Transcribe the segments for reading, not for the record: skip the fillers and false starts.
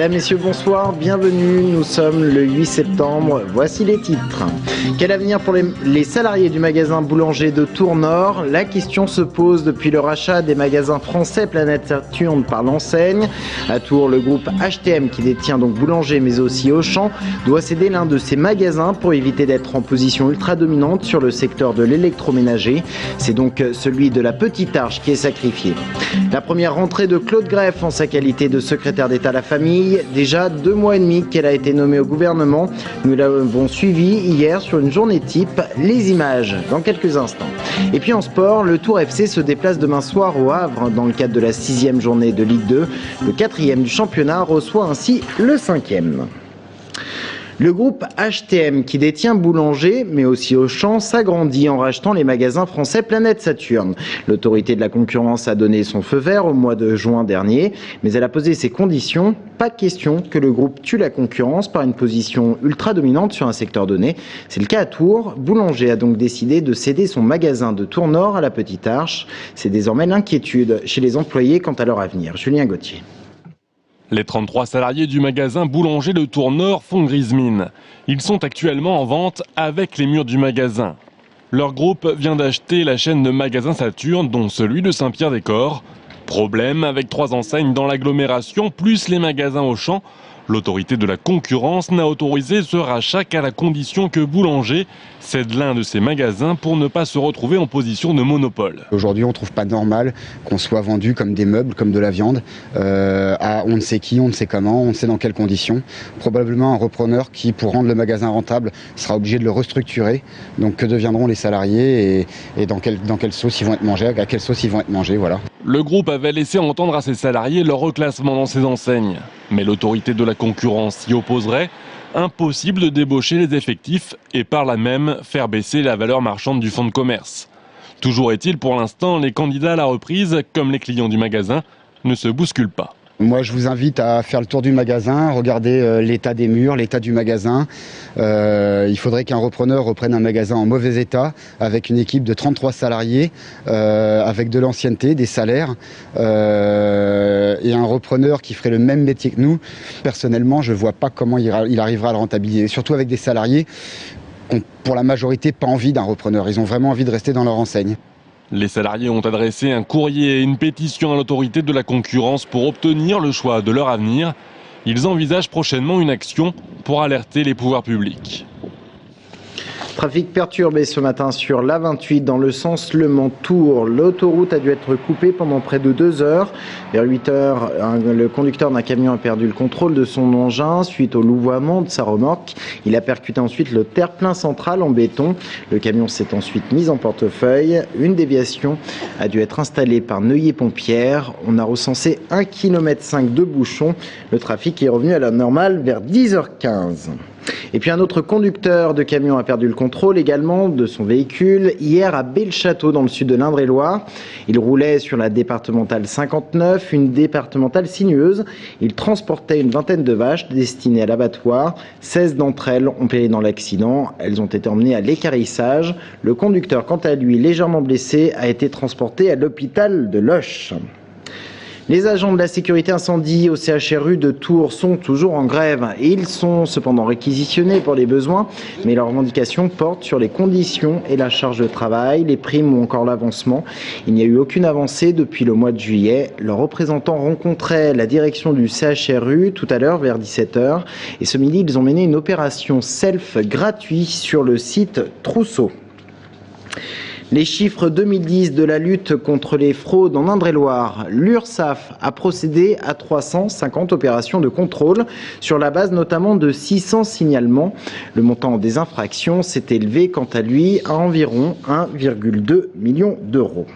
Mesdames, Messieurs, bonsoir, bienvenue, nous sommes le 8 septembre, voici les titres. Quel avenir pour les salariés du magasin boulanger de Tours-Nord? La question se pose depuis le rachat des magasins français Planète Saturne par l'enseigne. À Tours, le groupe HTM, qui détient donc Boulanger mais aussi Auchan, doit céder l'un de ses magasins pour éviter d'être en position ultra dominante sur le secteur de l'électroménager. C'est donc celui de la Petite Arche qui est sacrifié. La première rentrée de Claude Greff en sa qualité de secrétaire d'État à la famille. Déjà 2 mois et demi qu'elle a été nommée au gouvernement. Nous l'avons suivi hier sur une journée type. Les images dans quelques instants. Et puis en sport, le Tours FC se déplace demain soir au Havre dans le cadre de la 6e journée de Ligue 2. Le 4e du championnat reçoit ainsi le 5e. Le groupe HTM, qui détient Boulanger, mais aussi Auchan, s'agrandit en rachetant les magasins français Planète Saturne. L'autorité de la concurrence a donné son feu vert au mois de juin dernier, mais elle a posé ses conditions. Pas question que le groupe tue la concurrence par une position ultra dominante sur un secteur donné. C'est le cas à Tours. Boulanger a donc décidé de céder son magasin de Tours-Nord à la Petite Arche. C'est désormais l'inquiétude chez les employés quant à leur avenir. Julien Gauthier. Les 33 salariés du magasin Boulanger de Tours-Nord font grise mine. Ils sont actuellement en vente avec les murs du magasin. Leur groupe vient d'acheter la chaîne de magasins Saturne, dont celui de Saint-Pierre-des-Corps. Problème avec 3 enseignes dans l'agglomération, plus les magasins Auchan. L'autorité de la concurrence n'a autorisé ce rachat qu'à la condition que Boulanger cède l'un de ses magasins pour ne pas se retrouver en position de monopole. Aujourd'hui, on ne trouve pas normal qu'on soit vendu comme des meubles, comme de la viande, à on ne sait qui, on ne sait comment, on ne sait dans quelles conditions. Probablement un repreneur qui, pour rendre le magasin rentable, sera obligé de le restructurer. Donc que deviendront les salariés et dans quelle sauce ils vont être mangés, à quelle sauce ils vont être mangés, voilà. Le groupe avait laissé entendre à ses salariés leur reclassement dans ses enseignes. Mais l'autorité de la concurrence s'y opposerait. Impossible de débaucher les effectifs et par là même faire baisser la valeur marchande du fonds de commerce. Toujours est-il, pour l'instant, les candidats à la reprise, comme les clients du magasin, ne se bousculent pas. Moi, je vous invite à faire le tour du magasin, regarder l'état des murs, l'état du magasin. Il faudrait qu'un repreneur reprenne un magasin en mauvais état, avec une équipe de 33 salariés, avec de l'ancienneté, des salaires, et un repreneur qui ferait le même métier que nous. Personnellement, je ne vois pas comment il arrivera à le rentabiliser, surtout avec des salariés qui ont, pour la majorité, pas envie d'un repreneur. Ils ont vraiment envie de rester dans leur enseigne. Les salariés ont adressé un courrier et une pétition à l'autorité de la concurrence pour obtenir le choix de leur avenir. Ils envisagent prochainement une action pour alerter les pouvoirs publics. Trafic perturbé ce matin sur l'A28 dans le sens Le Mans-Tours. L'autoroute a dû être coupée pendant près de 2 heures. Vers 8 heures, le conducteur d'un camion a perdu le contrôle de son engin suite au louvoiement de sa remorque. Il a percuté ensuite le terre-plein central en béton. Le camion s'est ensuite mis en portefeuille. Une déviation a dû être installée par Neuilly-Pompière. On a recensé 1,5 km de bouchons. Le trafic est revenu à la normale vers 10h15. Et puis un autre conducteur de camion a perdu le contrôle également de son véhicule hier à Baie-le-Château dans le sud de l'Indre-et-Loire. Il roulait sur la départementale 59, une départementale sinueuse. Il transportait une vingtaine de vaches destinées à l'abattoir. 16 d'entre elles ont péri dans l'accident. Elles ont été emmenées à l'équarrissage. Le conducteur, quant à lui, légèrement blessé, a été transporté à l'hôpital de Loches. Les agents de la sécurité incendie au CHRU de Tours sont toujours en grève et ils sont cependant réquisitionnés pour les besoins, mais leurs revendications portent sur les conditions et la charge de travail, les primes ou encore l'avancement. Il n'y a eu aucune avancée depuis le mois de juillet. Leurs représentants rencontraient la direction du CHRU tout à l'heure vers 17h et ce midi ils ont mené une opération self gratuite sur le site Trousseau. Les chiffres 2010 de la lutte contre les fraudes en Indre-et-Loire. L'URSSAF a procédé à 350 opérations de contrôle sur la base notamment de 600 signalements. Le montant des infractions s'est élevé quant à lui à environ 1,2 million d'euros.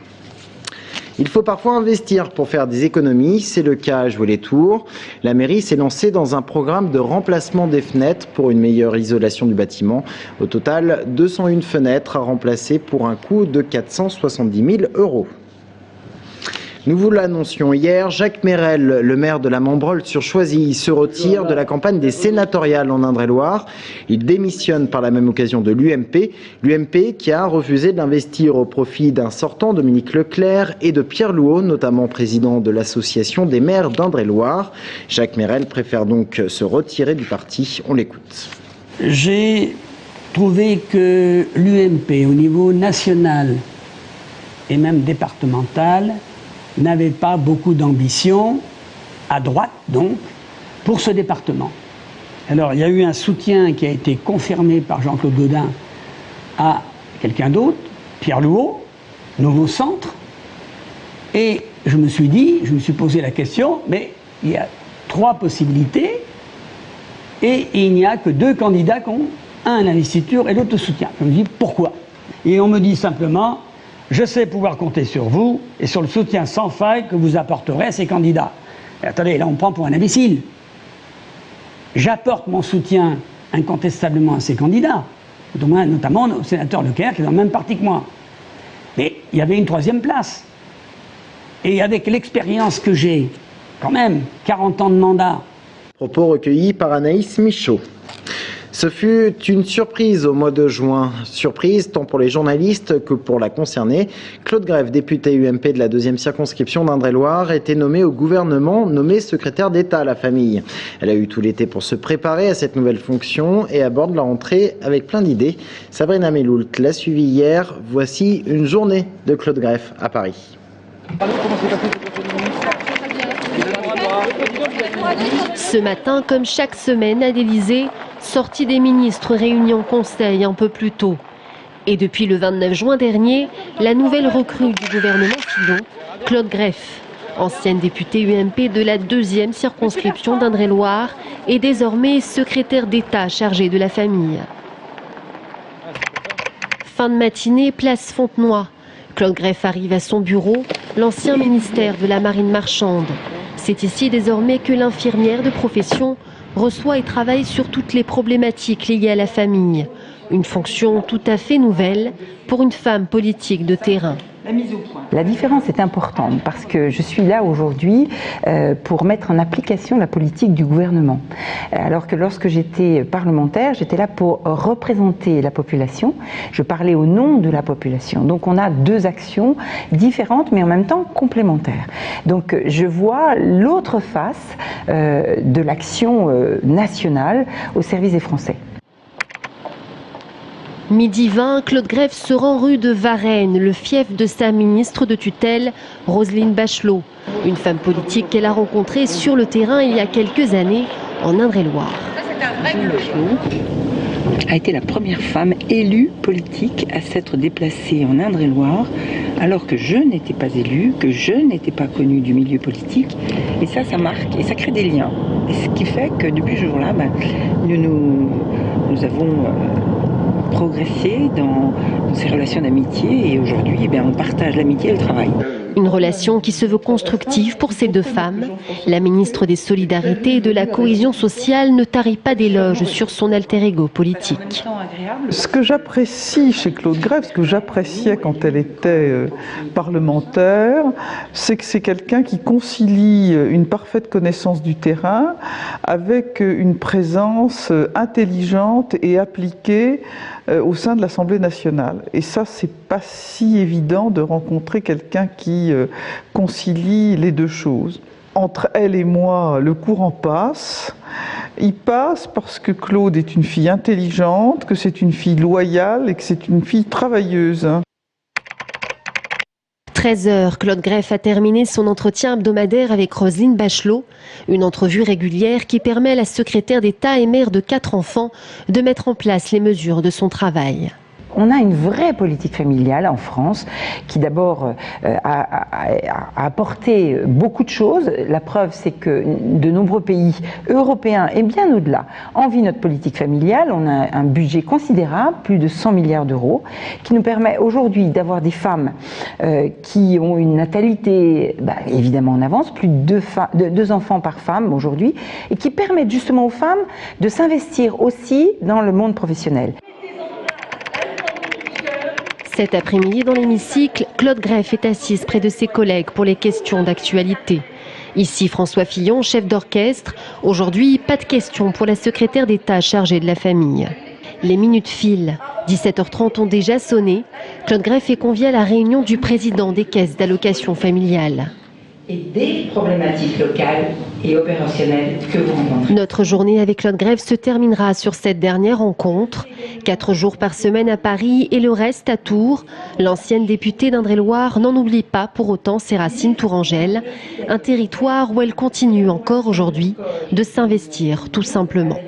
Il faut parfois investir pour faire des économies, c'est le cas à Joué-les-Tours. La mairie s'est lancée dans un programme de remplacement des fenêtres pour une meilleure isolation du bâtiment. Au total, 201 fenêtres à remplacer pour un coût de 470 000 €. Nous vous l'annoncions hier, Jacques Mérel, le maire de la Montbreul-sur-Choisy, se retire de la campagne des sénatoriales en Indre-et-Loire. Il démissionne par la même occasion de l'UMP. L'UMP qui a refusé de l'investir au profit d'un sortant, Dominique Leclerc, et de Pierre Louot, notamment président de l'association des maires d'Indre-et-Loire. Jacques Mérel préfère donc se retirer du parti. On l'écoute. J'ai trouvé que l'UMP au niveau national et même départemental n'avait pas beaucoup d'ambition, à droite donc, pour ce département. Alors il y a eu un soutien qui a été confirmé par Jean-Claude Gaudin à quelqu'un d'autre, Pierre Louot, Nouveau Centre, et je me suis posé la question, mais il y a 3 possibilités, et il n'y a que 2 candidats qui ont un investiture et l'autre soutien. Je me dis pourquoi? Et on me dit simplement, je sais pouvoir compter sur vous et sur le soutien sans faille que vous apporterez à ces candidats. Et attendez, là on me prend pour un imbécile. J'apporte mon soutien incontestablement à ces candidats, notamment au sénateur Leclerc qui est dans le même parti que moi. Mais il y avait une 3e place. Et avec l'expérience que j'ai, quand même, 40 ans de mandat. Propos recueillis par Anaïs Michaud. Ce fut une surprise au mois de juin. Surprise tant pour les journalistes que pour la concernée. Claude Greff, député UMP de la 2e circonscription d'Indre-et-Loire, a été nommée au gouvernement, nommée secrétaire d'État à la famille. Elle a eu tout l'été pour se préparer à cette nouvelle fonction et aborde la rentrée avec plein d'idées. Sabrina Meloult l'a suivi hier. Voici une journée de Claude Greff à Paris. Ce matin, comme chaque semaine à l'Élysée, sortie des ministres réunis en conseil un peu plus tôt. Et depuis le 29 juin dernier, la nouvelle recrue du gouvernement Fillon, Claude Greff, ancienne députée UMP de la 2e circonscription d'Indre-et-Loire, est désormais secrétaire d'État chargée de la famille. Fin de matinée, place Fontenoy. Claude Greff arrive à son bureau, l'ancien ministère de la Marine marchande. C'est ici désormais que l'infirmière de profession reçoit et travaille sur toutes les problématiques liées à la famille. Une fonction tout à fait nouvelle pour une femme politique de terrain. La différence est importante parce que je suis là aujourd'hui pour mettre en application la politique du gouvernement. Alors que lorsque j'étais parlementaire, j'étais là pour représenter la population. Je parlais au nom de la population. Donc on a 2 actions différentes mais en même temps complémentaires. Donc je vois l'autre face de l'action nationale au service des Français. Midi 20, Claude Greff se rend rue de Varennes, le fief de sa ministre de tutelle, Roselyne Bachelot. Une femme politique qu'elle a rencontrée sur le terrain il y a quelques années en Indre-et-Loire. Roselyne Bachelot a été la première femme élue politique à s'être déplacée en Indre-et-Loire alors que je n'étais pas élue, que je n'étais pas connue du milieu politique. Et ça marque et ça crée des liens. Et ce qui fait que depuis ce jour-là, nous avons progresser dans ces relations d'amitié et aujourd'hui on partage l'amitié et le travail. Une relation qui se veut constructive pour ces 2 femmes. La ministre des Solidarités et de la Cohésion sociale ne tarit pas d'éloges sur son alter ego politique. Ce que j'apprécie chez Claude Greff, ce que j'appréciais quand elle était parlementaire, c'est que c'est quelqu'un qui concilie une parfaite connaissance du terrain avec une présence intelligente et appliquée au sein de l'Assemblée nationale. Et ça, c'est pas si évident de rencontrer quelqu'un qui concilie les 2 choses. Entre elle et moi, le courant passe. Il passe parce que Claude est une fille intelligente, que c'est une fille loyale et que c'est une fille travailleuse. 13h, Claude Greff a terminé son entretien hebdomadaire avec Roselyne Bachelot. Une entrevue régulière qui permet à la secrétaire d'État et mère de 4 enfants de mettre en place les mesures de son travail. On a une vraie politique familiale en France qui d'abord a apporté beaucoup de choses. La preuve, c'est que de nombreux pays européens et bien au-delà envient notre politique familiale. On a un budget considérable, plus de 100 milliards d'euros, qui nous permet aujourd'hui d'avoir des femmes qui ont une natalité évidemment en avance, plus de 2 enfants par femme aujourd'hui, et qui permettent justement aux femmes de s'investir aussi dans le monde professionnel. Cet après-midi, dans l'hémicycle, Claude Greff est assise près de ses collègues pour les questions d'actualité. Ici, François Fillon, chef d'orchestre. Aujourd'hui, pas de questions pour la secrétaire d'État chargée de la famille. Les minutes filent. 17h30 ont déjà sonné. Claude Greff est convié à la réunion du président des caisses d'allocation familiale. Et des problématiques locales et opérationnelles que vous rencontrez. Notre journée avec Claude Greff se terminera sur cette dernière rencontre. 4 jours par semaine à Paris et le reste à Tours. L'ancienne députée d'Indre-et-Loire n'en oublie pas pour autant ses racines tourangelles. Un territoire où elle continue encore aujourd'hui de s'investir tout simplement.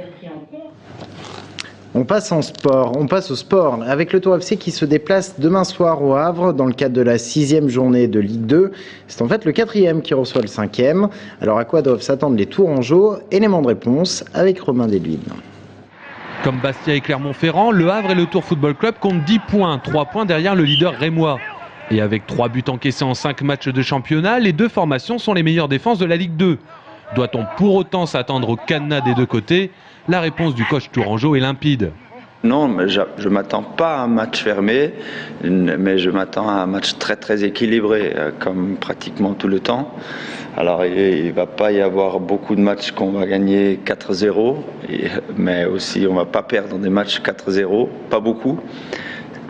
On passe au sport avec le Tour FC qui se déplace demain soir au Havre dans le cadre de la 6e journée de Ligue 2. C'est en fait le 4e qui reçoit le 5e. Alors à quoi doivent s'attendre les Tourangeaux? Élément de réponse avec Romain Deluyne. Comme Bastia et Clermont-Ferrand, le Havre et le Tour Football Club comptent 10 points, 3 points derrière le leader rémois. Et avec 3 buts encaissés en 5 matchs de championnat, les deux formations sont les meilleures défenses de la Ligue 2. Doit-on pour autant s'attendre au cadenas des deux côtés? La réponse du coach tourangeau est limpide. Non, mais je ne m'attends pas à un match fermé, mais je m'attends à un match très très équilibré, comme pratiquement tout le temps. Alors il ne va pas y avoir beaucoup de matchs qu'on va gagner 4-0, mais aussi on ne va pas perdre des matchs 4-0, pas beaucoup.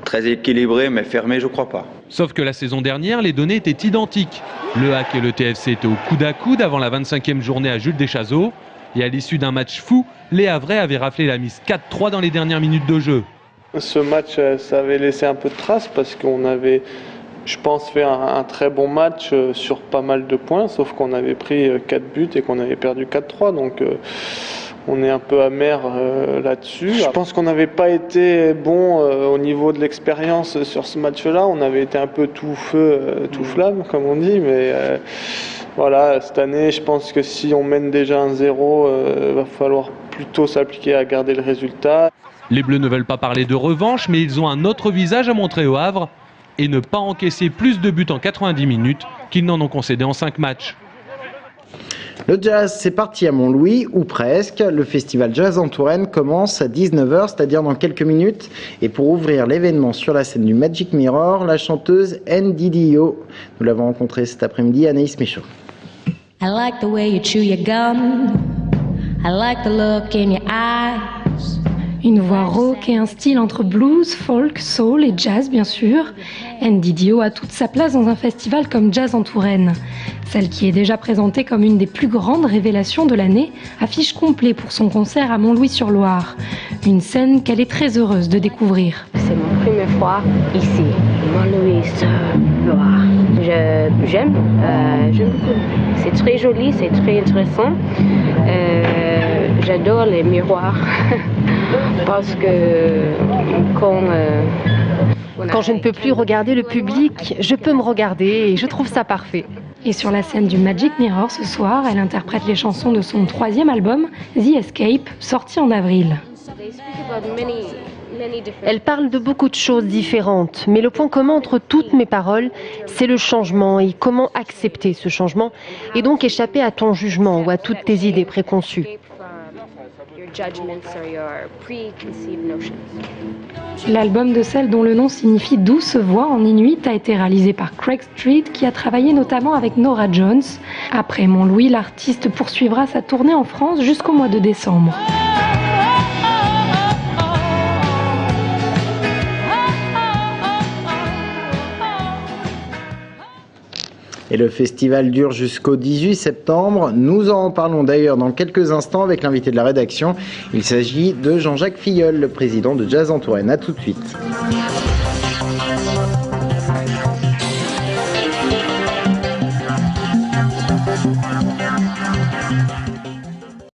Très équilibré, mais fermé, je ne crois pas. Sauf que la saison dernière, les données étaient identiques. Le HAC et le TFC étaient au coude à coude avant la 25e journée à Jules Deschazeaux. Et à l'issue d'un match fou, les Havrais avaient raflé la mise 4-3 dans les dernières minutes de jeu. Ce match, ça avait laissé un peu de traces parce qu'on avait, je pense, fait un très bon match sur pas mal de points, sauf qu'on avait pris 4 buts et qu'on avait perdu 4-3. Donc on est un peu amer là-dessus. Je pense qu'on n'avait pas été bon au niveau de l'expérience sur ce match-là. On avait été un peu tout feu, tout flamme, comme on dit, mais... Voilà, cette année, je pense que si on mène déjà 1-0, va falloir plutôt s'appliquer à garder le résultat. Les Bleus ne veulent pas parler de revanche, mais ils ont un autre visage à montrer au Havre et ne pas encaisser plus de buts en 90 minutes qu'ils n'en ont concédé en 5 matchs. Le jazz, c'est parti à Montlouis, ou presque. Le festival Jazz en Touraine commence à 19h, c'est-à-dire dans quelques minutes. Et pour ouvrir l'événement sur la scène du Magic Mirror, la chanteuse NDDO. Nous l'avons rencontrée cet après-midi, Anaïs Michaud. I like the way you chew your gum. I like the look in your eyes. Une voix rauque et un style entre blues, folk, soul et jazz bien sûr. NDDO a toute sa place dans un festival comme Jazz en Touraine. Celle qui est déjà présentée comme une des plus grandes révélations de l'année affiche complet pour son concert à Montlouis-sur-Loire. Une scène qu'elle est très heureuse de découvrir. C'est ma première fois ici, Montlouis-sur-Loire. J'aime beaucoup. C'est très joli, c'est très intéressant. J'adore les miroirs parce que quand je ne peux plus regarder le public, je peux me regarder et je trouve ça parfait. Et sur la scène du Magic Mirror ce soir, elle interprète les chansons de son 3e album, The Escape, sorti en avril. Elle parle de beaucoup de choses différentes, mais le point commun entre toutes mes paroles, c'est le changement et comment accepter ce changement et donc échapper à ton jugement ou à toutes tes idées préconçues. L'album de celle dont le nom signifie douce voix en inuit a été réalisé par Craig Street qui a travaillé notamment avec Norah Jones. Après Montlouis, l'artiste poursuivra sa tournée en France jusqu'au mois de décembre. Et le festival dure jusqu'au 18 septembre. Nous en parlons d'ailleurs dans quelques instants avec l'invité de la rédaction. Il s'agit de Jean-Jacques Filleul, le président de Jazz en Touraine. A tout de suite.